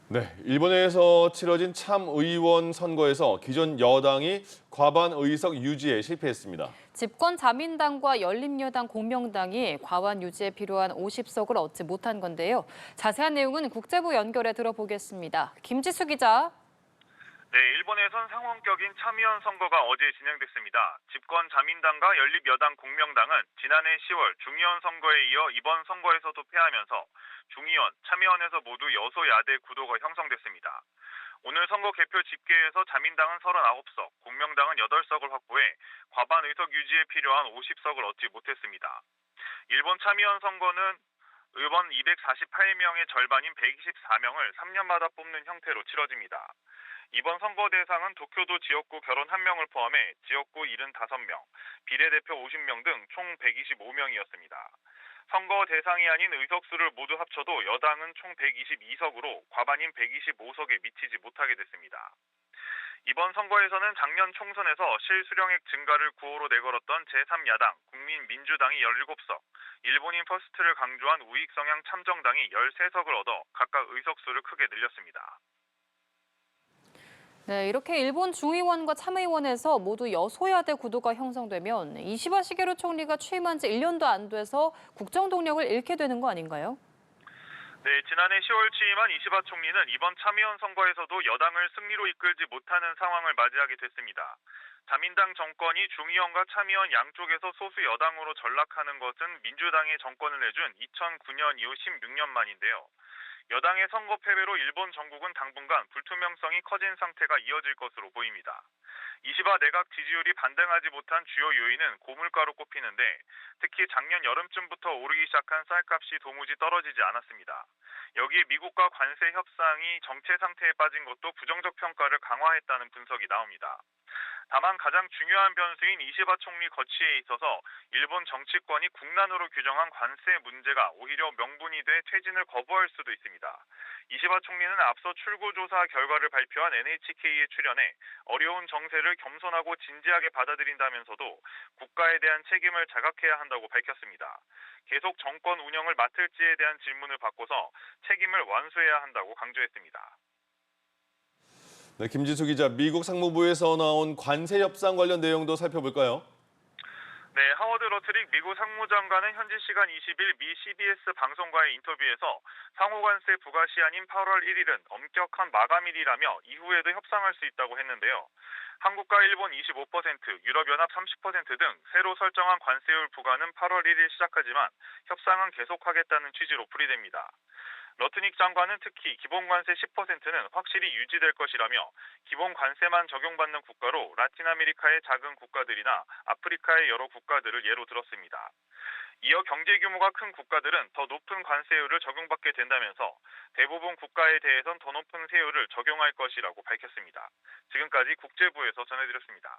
네, 일본에서 치러진 참의원 선거에서 기존 여당이 과반 의석 유지에 실패했습니다. 집권 자민당과 열린여당 공명당이 과반 유지에 필요한 50석을 얻지 못한 건데요. 자세한 내용은 국제부 연결해 들어보겠습니다. 김지수 기자. 네, 일본에선 상원격인 참의원 선거가 어제 진행됐습니다. 집권 자민당과 연립여당 공명당은 지난해 10월 중의원 선거에 이어 이번 선거에서도 패하면서 중의원, 참의원에서 모두 여소야대 구도가 형성됐습니다. 오늘 선거 개표 집계에서 자민당은 39석, 공명당은 8석을 확보해 과반 의석 유지에 필요한 50석을 얻지 못했습니다. 일본 참의원 선거는 의원 248명의 절반인 124명을 3년마다 뽑는 형태로 치러집니다. 이번 선거 대상은 도쿄도 지역구 결혼 1명을 포함해 지역구 75명, 비례대표 50명 등 총 125명이었습니다. 선거 대상이 아닌 의석수를 모두 합쳐도 여당은 총 122석으로 과반인 125석에 미치지 못하게 됐습니다. 이번 선거에서는 작년 총선에서 실수령액 증가를 구호로 내걸었던 제3야당 국민민주당이 17석, 일본인 퍼스트를 강조한 우익 성향 참정당이 13석을 얻어 각각 의석수를 크게 늘렸습니다. 네, 이렇게 일본 중의원과 참의원에서 모두 여소야대 구도가 형성되면 이시바 시게루 총리가 취임한 지 1년도 안 돼서 국정 동력을 잃게 되는 거 아닌가요? 네, 지난해 10월 취임한 이시바 총리는 이번 참의원 선거에서도 여당을 승리로 이끌지 못하는 상황을 맞이하게 됐습니다. 자민당 정권이 중의원과 참의원 양쪽에서 소수 여당으로 전락하는 것은 민주당이 정권을 내준 2009년 이후 16년 만인데요. 여당의 선거 패배로 일본 전국은 당분간 불투명성이 커진 상태가 이어질 것으로 보입니다. 이시바 내각 지지율이 반등하지 못한 주요 요인은 고물가로 꼽히는데 특히 작년 여름쯤부터 오르기 시작한 쌀값이 도무지 떨어지지 않았습니다. 여기에 미국과 관세 협상이 정체 상태에 빠진 것도 부정적 평가를 강화했다는 분석이 나옵니다. 다만 가장 중요한 변수인 이시바 총리 거취에 있어서 일본 정치권이 국난으로 규정한 관세 문제가 오히려 명분이 돼 퇴진을 거부할 수도 있습니다. 이시바 총리는 앞서 출구조사 결과를 발표한 NHK에 출연해 어려운 정세를 겸손하고 진지하게 받아들인다면서도 국가에 대한 책임을 자각해야 한다고 밝혔습니다. 계속 정권 운영을 맡을지에 대한 질문을 받고서 책임을 완수해야 한다고 강조했습니다. 네, 김지수 기자, 미국 상무부에서 나온 관세 협상 관련 내용도 살펴볼까요? 네, 하워드 러트릭 미국 상무장관은 현지 시간 20일 미 CBS 방송과의 인터뷰에서 상호관세 부과 시한인 8월 1일은 엄격한 마감일이라며 이후에도 협상할 수 있다고 했는데요. 한국과 일본 25%, 유럽연합 30% 등 새로 설정한 관세율 부과는 8월 1일 시작하지만 협상은 계속하겠다는 취지로 풀이됩니다. 러트닉 장관은 특히 기본관세 10%는 확실히 유지될 것이라며 기본 관세만 적용받는 국가로 라틴 아메리카의 작은 국가들이나 아프리카의 여러 국가들을 예로 들었습니다. 이어 경제 규모가 큰 국가들은 더 높은 관세율을 적용받게 된다면서 대부분 국가에 대해선 더 높은 세율을 적용할 것이라고 밝혔습니다. 지금까지 국제부에서 전해드렸습니다.